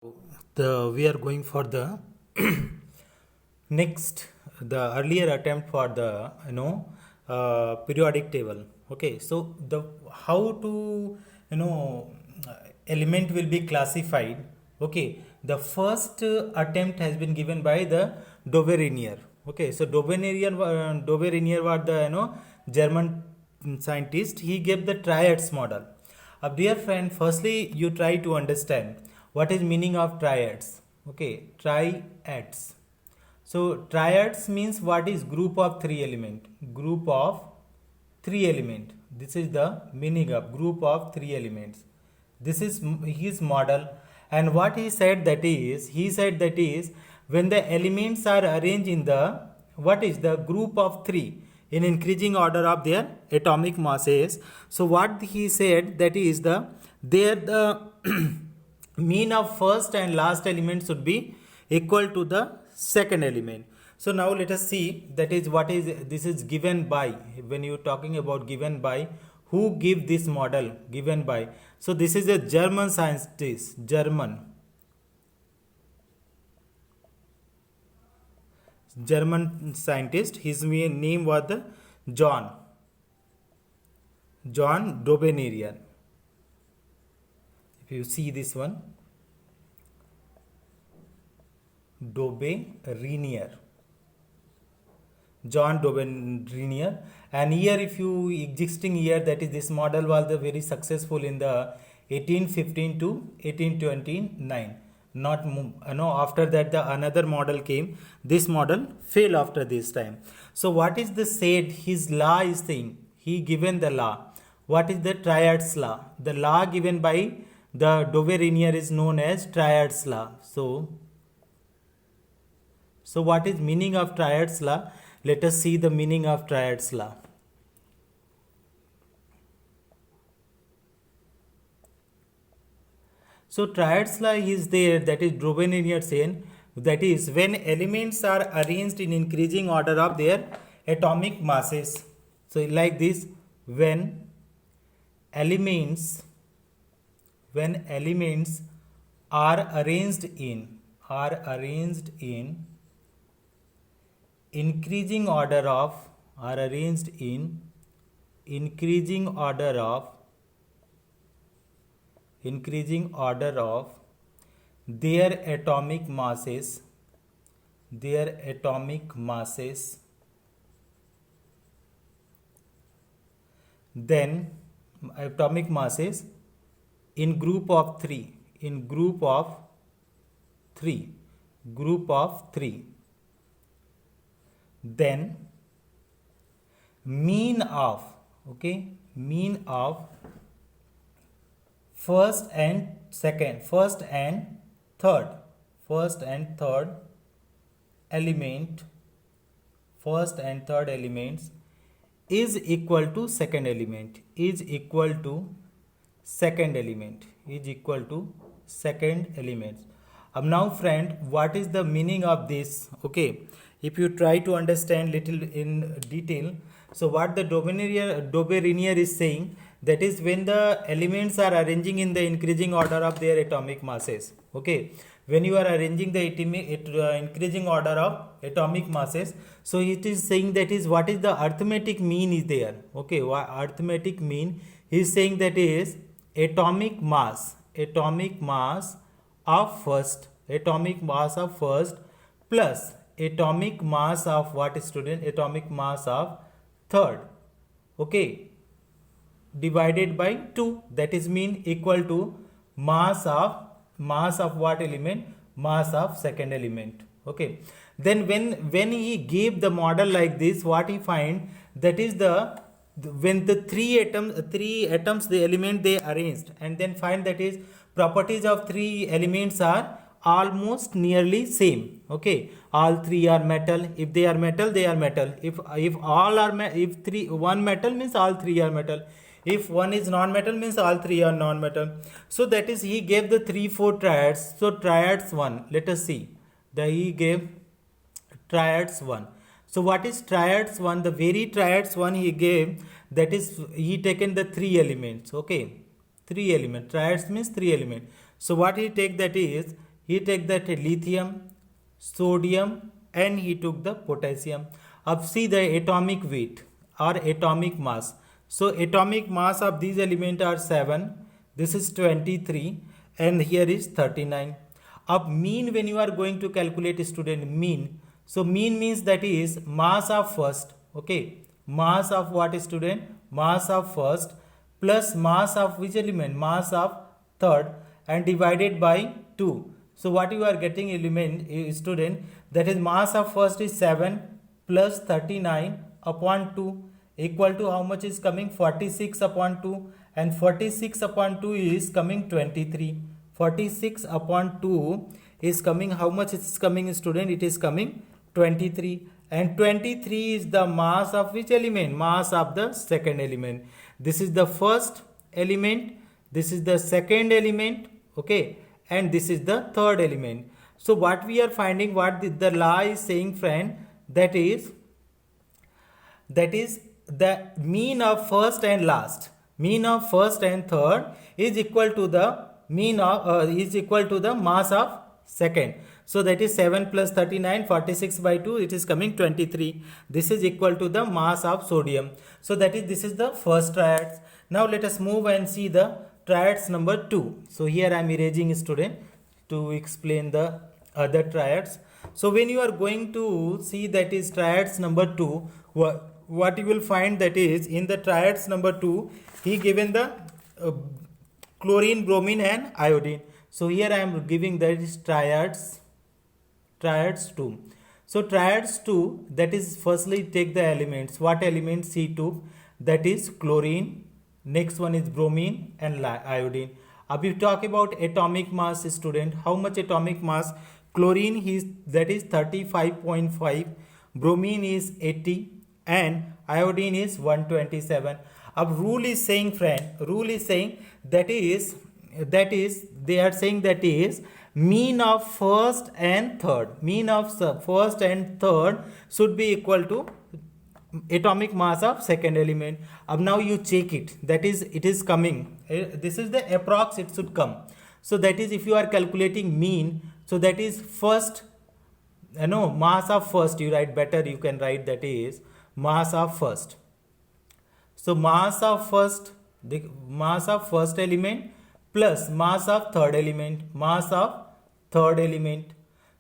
We are going for the next the earlier attempt for the periodic table. Okay, so the how to you know element will be classified. Okay, the first attempt has been given by the Doverinier. Okay, so Doverinier was the German scientist. He gave the triads model. Dear friend, firstly you try to understand what is meaning of triads. Okay, triads. So triads means what is group of three element. Group of three element. This is the meaning of group of three elements. This is his model, and what he said that is when the elements are arranged in the what is the group of three in increasing order of their atomic masses. So what he said that is the mean of first and last element should be equal to the second element. So now let us see that is what is this is given by. When you talking about given by, who give this model? Given by, so this is a German scientist. German scientist. His name was the John Dobenerian. If you see this one, Dobenerian. John Dobenerian. And here, if you existing year, that is this model was the very successful in the 1815 to 1829. Not after that the another model came. This model failed after this time. So what is the said? His law is saying he given the law. What is the triads law? The law given by the Doverinier is known as triads law. So what is meaning of triads law? Let us see the meaning of triads law. So triads law is there, that is Dobenerian saying, that is when elements are arranged in increasing order of their atomic masses. So like this, when elements are arranged in increasing order of their atomic masses, then atomic masses in group of three, then mean of first and third elements is equal to second element. Now friend, what is the meaning of this? Okay, if you try to understand little in detail, so what the Doberinier is saying, that is when the elements are arranging in the increasing order of their atomic masses. Okay, when you are arranging the increasing order of atomic masses, so it is saying that is what is the arithmetic mean is there. Okay, arithmetic mean is saying that is atomic mass of first plus atomic mass of what student? Atomic mass of third. Okay, divided by 2, that is mean equal to mass of what element? Mass of second element. Okay, then when he gave the model like this, what he find, that is when the three atoms the element they arranged, and then find that is properties of three elements are almost nearly same. Okay, all three are metal. If they are metal, they are metal. If all are one metal means all three are metal. If one is non-metal means all three are non-metal. So that is he gave the 3-4 triads. So triads 1, let us see. He gave triads 1. So what is triads 1? The very triads 1 he gave, that is he taken the 3 elements. Okay, 3 element. Triads means 3 element. So what he take, that is he take that lithium, sodium, and he took the potassium. Up see the atomic weight or atomic mass. So atomic mass of these elements are 7, this is 23, and here is 39. Up mean, when you are going to calculate student mean, so mean means that is mass of first, okay, mass of what student, mass of first plus mass of which element, mass of third, and divided by 2. So what you are getting element student, that is mass of first is 7 plus 39 upon 2 equal to how much is coming, 46 upon 2, and 46 upon 2 is coming 23. 46 upon 2 is coming, how much is coming student, it is coming 23, and 23 is the mass of which element, mass of the second element. This is the first element, this is the second element, okay, and this is the third element. So what we are finding, what the law is saying friend, that is the mean of first and last, mean of first and third is equal to the mean of is equal to the mass of second. So that is 7 plus 39, 46 by 2, it is coming 23. This is equal to the mass of sodium. So that is, this is the first triads. Now let us move and see the triads number 2. So here I am erasing student to explain the other triads. So when you are going to see that is triads number 2, what you will find, that is in the triads number 2, he given the chlorine, bromine and iodine. So here I am giving that is triads 2. So triads 2, that is firstly take the elements. What elements he took? That is chlorine, next one is bromine and iodine. If you talk about atomic mass student, how much atomic mass? Chlorine is, that is 35.5, bromine is 80, and iodine is 127. Rule is saying friend, rule is saying that is they are saying that is mean of first and third, mean of first and third should be equal to atomic mass of second element. Now you check it, that is it is coming, this is the approx it should come. So that is, if you are calculating mean, so that is first, mass of first, you write better, you can write that is mass of first. So mass of first, the mass of first element plus mass of third element, mass of third element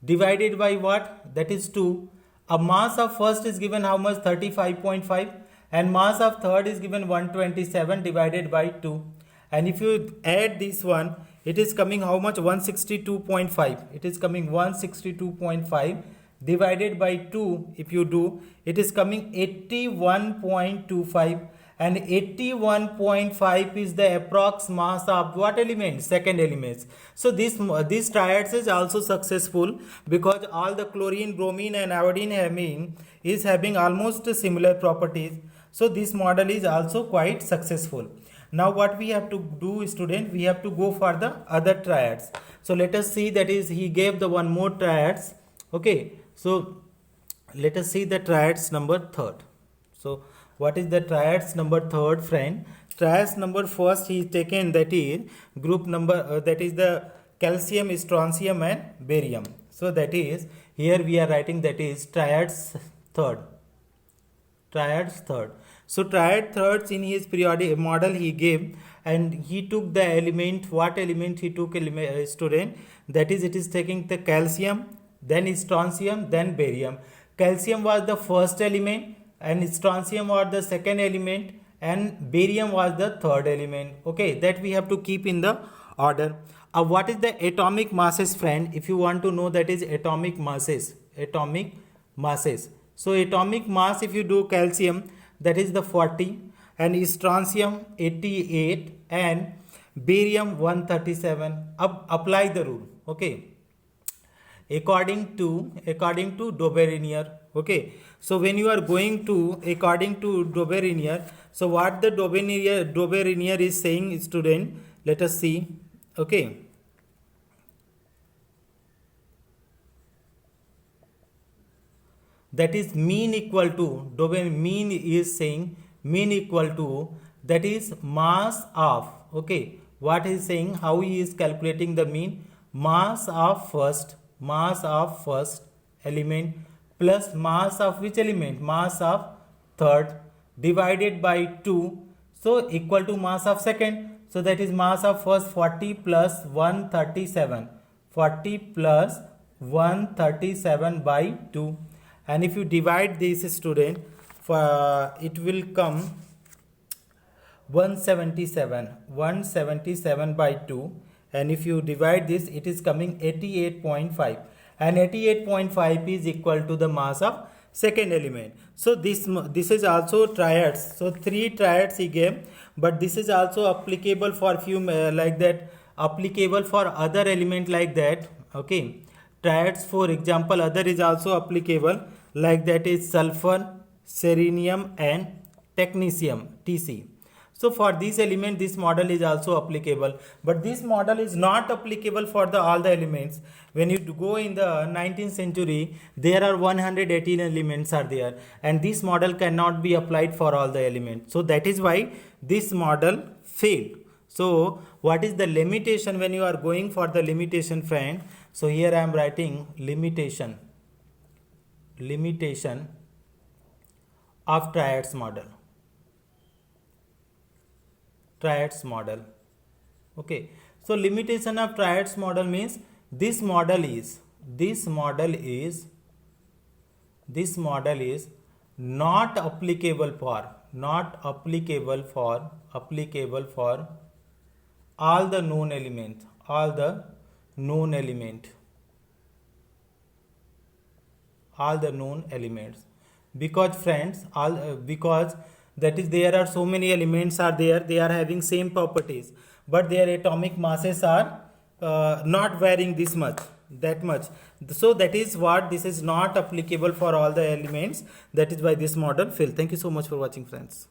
divided by what? That is 2. A mass of first is given how much? 35.5, and mass of third is given 127 divided by 2. And if you add this one, it is coming how much? 162.5. It is coming 162.5 divided by 2. If you do, it is coming 81.25. And 81.5 is the approx mass of what element? Second elements. So this triads is also successful because all the chlorine, bromine and iodine is having almost similar properties. So this model is also quite successful. Now what we have to do student, we have to go for the other triads. So let us see, that is he gave the one more triads. Okay, so let us see the triads number 3rd. So what is the triads number 3rd friend? Triads number first he is taken, that is group number that is the calcium, strontium and barium. So that is, here we are writing that is triads 3rd. Triads 3rd. So triad thirds in his periodic model he gave, and he took the element. What element he took student? That is, it is taking the calcium, then strontium, then barium. Calcium was the first element, and strontium was the second element, and barium was the third element. Okay, that we have to keep in the order. What is the atomic masses friend? If you want to know, that is atomic masses. Atomic masses. So atomic mass, if you do calcium, that is the 40, and strontium 88 and barium 137. Apply the rule. Okay, according to Dobereiner. Okay, so when you are going to according to Dobereiner, so what the Dobereiner is saying student, let us see. Okay, that is mean equal to, mean is saying mean equal to, that is mass of, okay, what he is saying, how he is calculating the mean? mass of first element plus mass of which element, mass of third, divided by 2, so equal to mass of second. So that is mass of first 40 plus 137, 40 plus 137 by 2. And if you divide this, student, it will come 177 by 2, and if you divide this, it is coming 88.5, and 88.5 is equal to the mass of second element. So this is also triads, so 3 triads he gave, but this is also applicable for few like that, applicable for other element like that. Okay, triads, for example, other is also applicable, like that is sulfur, selenium and technetium, Tc. So for this element, this model is also applicable, but this model is not applicable for all the elements. When you go in the 19th century, there are 118 elements are there, and this model cannot be applied for all the elements. So that is why this model failed. So what is the limitation when you are going for the limitation, friend? So here I am writing limitation of triads model. Okay, so limitation of triads model means this model is not applicable for all the known elements, because friends, because that is, there are so many elements are there, they are having same properties, but their atomic masses are not varying that much. So that is what, this is not applicable for all the elements. That is why this model failed. Thank you so much for watching, friends.